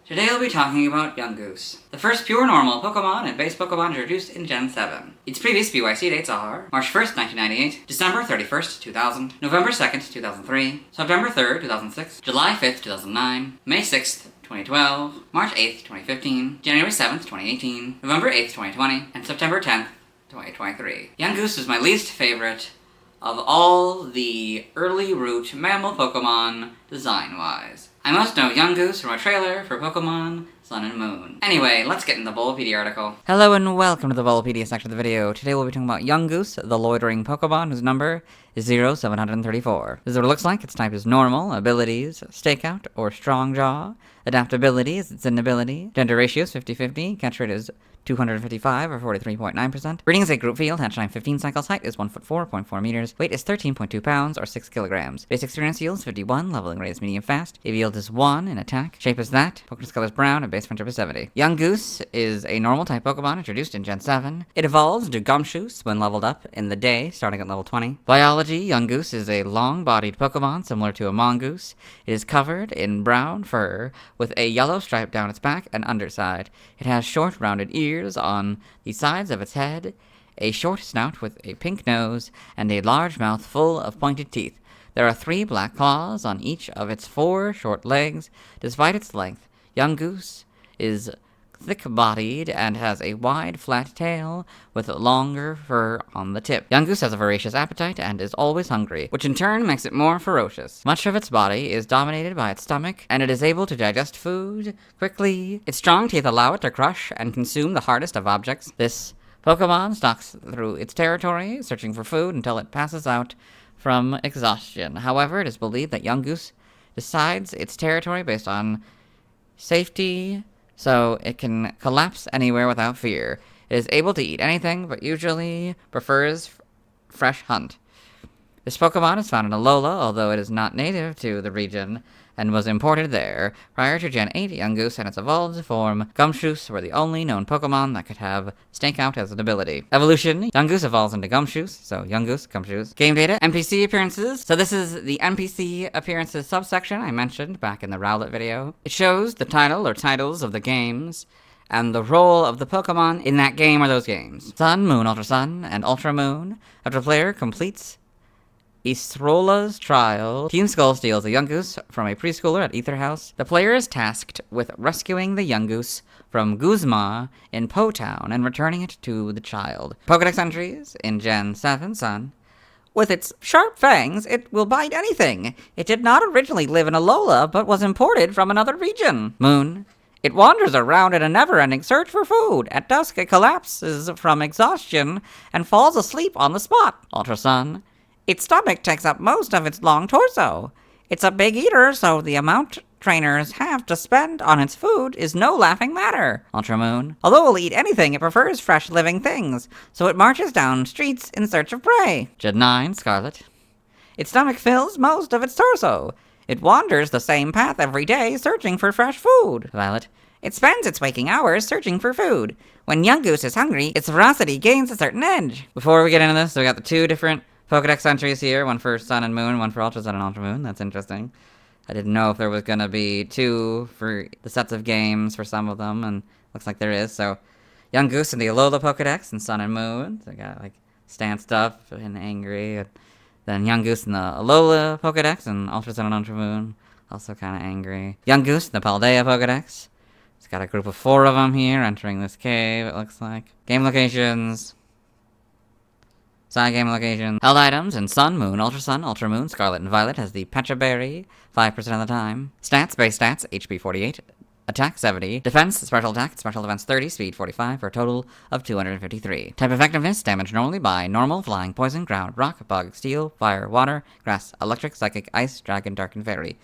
Today I'll be talking about Yungoos, the first pure normal Pokemon and base Pokemon introduced in Gen 7. Its previous BYC dates are March 1st, 1998, December 31st, 2000, November 2nd, 2003, September 3rd, 2006, July 5th, 2009, May 6th, 2012, March 8th, 2015, January 7th, 2018, November 8th, 2020, and September 10th, 2023. Yungoos is my least favorite of all the early root mammal Pokemon design-wise. I most know Yungoos from a trailer for Pokemon Sun and Moon. Anyway, let's get into the Bulbapedia article. Hello and welcome to the Bulbapedia section of the video. Today we'll be talking about Yungoos, the loitering Pokemon whose number is 0734. This is what it looks like. Its type is normal, abilities, stakeout or strong jaw. Adaptability is its inability. Gender ratio is 50-50. Catch rate is 255 or 43.9%. Breeding is a group field. Hatch time 15 cycles. Height is 1'4", meters. Weight is 13.2 pounds or 6 kilograms. Basic experience yield is 51. Leveling rate is medium fast. AV yield is 1 in attack. Shape is that. Pokemon's color is brown and base friendship is 70. Yungoos is a normal type Pokemon introduced in Gen 7. It evolves into Gumshoos when leveled up in the day, starting at level 20. Biology: Yungoos is a long-bodied Pokemon similar to a mongoose. It is covered in brown fur with a yellow stripe down its back and underside. It has short, rounded ears on the sides of its head, a short snout with a pink nose, and a large mouth full of pointed teeth. There are 3 black claws on each of its 4 short legs. Despite its length, Yungoos is thick-bodied and has a wide, flat tail with longer fur on the tip. Yungoos has a voracious appetite and is always hungry, which in turn makes it more ferocious. Much of its body is dominated by its stomach, and it is able to digest food quickly. Its strong teeth allow it to crush and consume the hardest of objects. This Pokemon stalks through its territory, searching for food until it passes out from exhaustion. However, it is believed that Yungoos decides its territory based on safety, so it can collapse anywhere without fear. It is able to eat anything, but usually prefers fresh hunt. This Pokemon is found in Alola, although it is not native to the region and was imported there. Prior to Gen 8, Yungoos and its evolved form, Gumshoos, were the only known Pokemon that could have Stakeout as an ability. Evolution: Yungoos evolves into Gumshoos, so Yungoos, Gumshoos. Game data: NPC appearances. So this is the NPC appearances subsection I mentioned back in the Rowlet video. It shows the title or titles of the games and the role of the Pokemon in that game or those games. Sun, Moon, Ultra Sun, and Ultra Moon. After a player completes Estrola's trial, Team Skull steals a Yungoos from a preschooler at Ether House. The player is tasked with rescuing the Yungoos from Guzma in Po Town and returning it to the child. Pokedex entries in Gen 7 Sun. With its sharp fangs, it will bite anything. It did not originally live in Alola, but was imported from another region. Moon. It wanders around in a never-ending search for food. At dusk, it collapses from exhaustion and falls asleep on the spot. Ultra Sun. Its stomach takes up most of its long torso. It's a big eater, so the amount trainers have to spend on its food is no laughing matter. Ultra Moon. Although it will eat anything, it prefers fresh living things, so it marches down streets in search of prey. Gen 9 Scarlet. Its stomach fills most of its torso. It wanders the same path every day, searching for fresh food. Violet. It spends its waking hours searching for food. When Yungoos is hungry, its ferocity gains a certain edge. Before we get into this, we got the 2 different Pokedex entries here, one for Sun and Moon, one for Ultra Sun and Ultra Moon. That's interesting. I didn't know if there was going to be 2 for the sets of games for some of them, and looks like there is. So, Yungoos in the Alola Pokedex and Sun and Moon. So, I got, like, stand stuff and angry. And then Yungoos in the Alola Pokedex and Ultra Sun and Ultra Moon. Also kind of angry. Yungoos in the Paldea Pokedex. It's got a group of 4 of them here entering this cave, it looks like. Game locations. Side game location. Held items in Sun, Moon, Ultra Moon, Scarlet, and Violet has the Pecha Berry, 5% of the time. Stats, base stats, HP 48, attack 70, defense, special attack, special defense 30, speed 45, for a total of 253. Type effectiveness, damage normally by normal, flying, poison, ground, rock, bug, steel, fire, water, grass, electric, psychic, ice, dragon, dark, and fairy.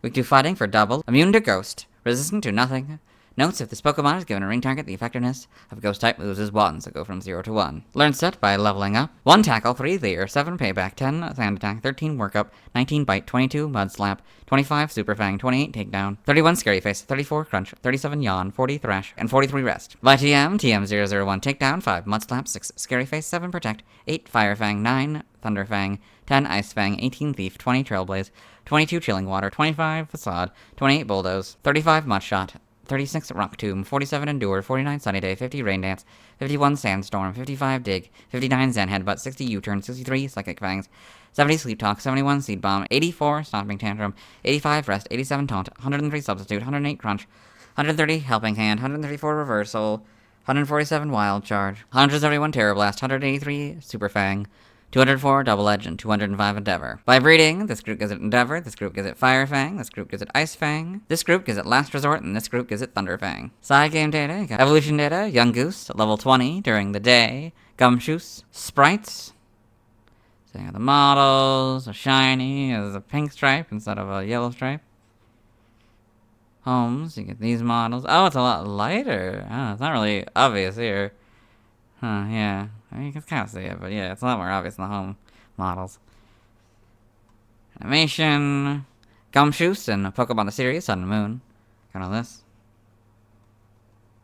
Weak to fighting for double, immune to ghost, resistant to nothing. Notes: if this Pokemon is given a ring target, the effectiveness of Ghost-type moves is 1, so go from 0 to 1. Learn set by leveling up. 1 tackle, 3 leer, 7 payback, 10 sand attack, 13 workup, 19 bite, 22 mud slap, 25 super fang, 28 takedown, 31 scary face, 34 crunch, 37 yawn, 40 thrash, and 43 rest. By TM001 takedown, 5 mud slap, 6 scary face, 7 protect, 8 fire fang, 9 thunder fang, 10 ice fang, 18 thief, 20 trailblaze, 22 chilling water, 25 facade, 28 bulldoze, 35 mud shot, 36 Rock Tomb, 47 Endure, 49 Sunny Day, 50 Rain Dance, 51 Sandstorm, 55 Dig, 59 Zen Headbutt, 60 U-Turn, 63 Psychic Fangs, 70 Sleep Talk, 71 Seed Bomb, 84 Stomping Tantrum, 85 Rest, 87 Taunt, 103 Substitute, 108 Crunch, 130 Helping Hand, 134 Reversal, 147 Wild Charge, 171 Terror Blast, 183 Super Fang, 204 Double Edge, and 205 Endeavor. By breeding, this group gives it Endeavor, this group gives it Fire Fang, this group gives it Ice Fang, this group gives it Last Resort, and this group gives it Thunder Fang. Side game data, you got evolution data, Yungoos, level 20 during the day, Gumshoos, Sprites. So you got the models, a shiny, is a pink stripe instead of a yellow stripe. Homes, you get these models. Oh, it's a lot lighter. Oh, it's not really obvious here. Huh, yeah. I mean, you can kind of see it, but yeah, it's a lot more obvious in the home models. Animation. Gumshoos and Pokemon the series, Sun and Moon. Got all this.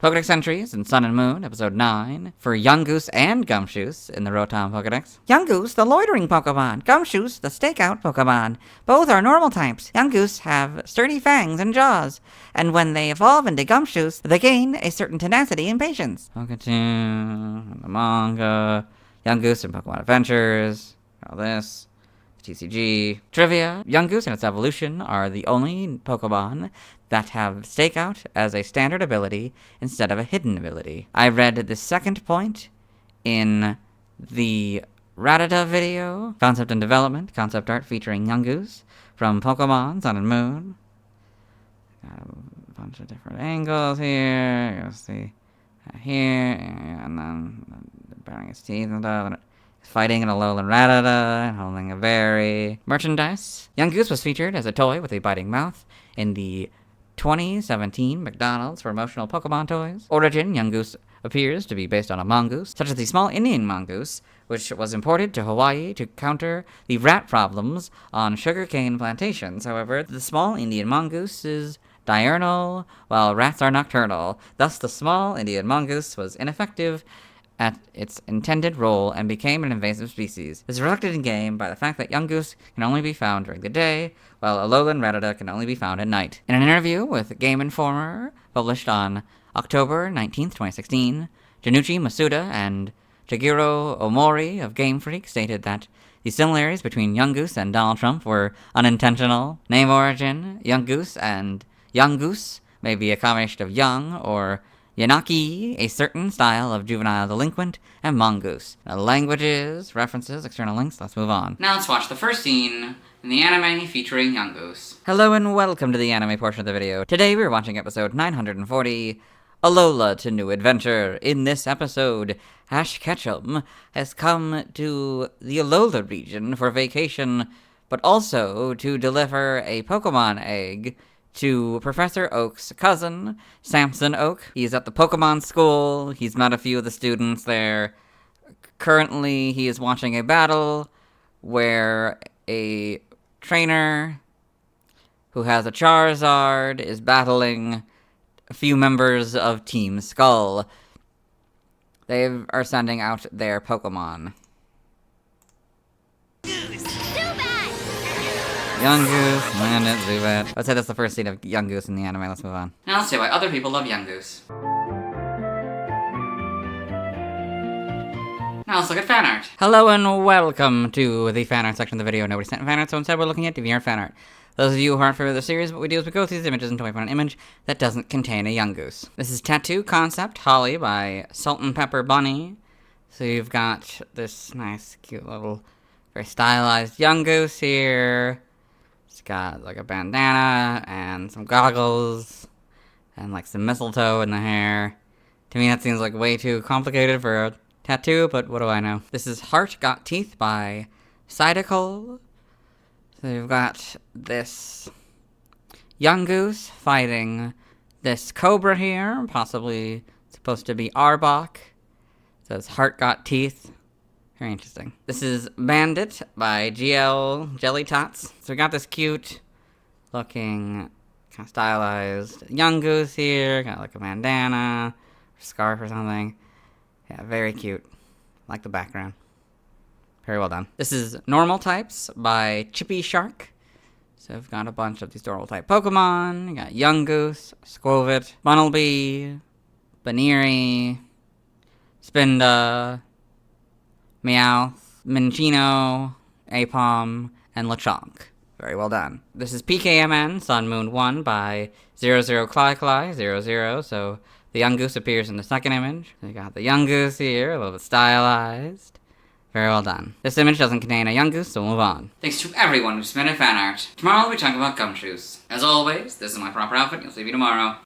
Pokedex entries in Sun and Moon, episode 9, for Yungoos and Gumshoos in the Rotom Pokedex. Yungoos, the loitering Pokemon. Gumshoos, the stakeout Pokemon. Both are normal types. Yungoos have sturdy fangs and jaws, and when they evolve into Gumshoos, they gain a certain tenacity and patience. Poketune, the manga, Yungoos and Pokemon Adventures, all this. TCG. Trivia. Yungoos and its evolution are the only Pokemon that have Stakeout as a standard ability instead of a hidden ability. I read the second point in the Rattata video. Concept and development. Concept art featuring Yungoos from Pokemon Sun and Moon. Got a bunch of different angles here. You'll see here, and then baring his teeth and stuff. Fighting an Alolan Rattata, holding a berry. Merchandise. Yungoos was featured as a toy with a biting mouth in the 2017 McDonald's promotional Pokemon toys. Origin. Yungoos appears to be based on a mongoose, such as the small Indian mongoose, which was imported to Hawaii to counter the rat problems on sugarcane plantations. However, the small Indian mongoose is diurnal, while rats are nocturnal. Thus, the small Indian mongoose was ineffective at its intended role and became an invasive species. This is reflected in-game by the fact that Yungoos can only be found during the day, while Alolan Rattata can only be found at night. In an interview with Game Informer, published on October 19th, 2016, Junichi Masuda and Shigeru Omori of Game Freak stated that the similarities between Yungoos and Donald Trump were unintentional. Name origin. Yungoos and Yungoos may be a combination of young or Yanaki, a certain style of juvenile delinquent, and mongoose. Languages, references, external links, let's move on. Now let's watch the first scene in the anime featuring Yungoos. Hello and welcome to the anime portion of the video. Today we're watching episode 940, Alola to New Adventure. In this episode, Ash Ketchum has come to the Alola region for vacation, but also to deliver a Pokemon egg to Professor Oak's cousin, Samson Oak. He's at the Pokemon school. He's met a few of the students there. Currently, he is watching a battle where a trainer who has a Charizard is battling a few members of Team Skull. They are sending out their Pokemon. Yungoos, Landit, Zubat. Let's say that's the first scene of Yungoos in the anime. Let's move on. Now let's see why other people love Yungoos. Now let's look at fan art. Hello and welcome to the fan art section of the video. Nobody sent fan art, so instead we're looking at DeviantArt fan art. Those of you who aren't familiar with the series, what we do is we go through these images until we find an image that doesn't contain a Yungoos. This is Tattoo Concept Hau'oli by Salt and Pepper Bunny. So you've got this nice, cute little, very stylized Yungoos here. It's got like a bandana and some goggles and like some mistletoe in the hair. To me that seems like way too complicated for a tattoo, but what do I know? This is Heart Got Teeth by Cydical. So you've got this Yungoos fighting this Cobra here, possibly supposed to be Arbok. It says Heart Got Teeth. Very interesting. This is Bandit by GL Jelly Tots. So we got this cute looking, kind of stylized Yungoos here. Got like a bandana, or scarf or something. Yeah, very cute. Like the background. Very well done. This is Normal Types by Chippy Shark. So we've got a bunch of these normal type Pokemon. You got Yungoos, Squovit, Bunnelby, Baneri, Spinda, Meowth, Minccino, Apom, and Lechonk. Very well done. This is PKMN Sun Moon 1 by 00Cly00, so the Yungoos appears in the second image. You got the Yungoos here, a little bit stylized. Very well done. This image doesn't contain a Yungoos, so we'll move on. Thanks to everyone who submitted fan art. Tomorrow we'll be talking about gumshoes. As always, this is my proper outfit, you'll see me tomorrow.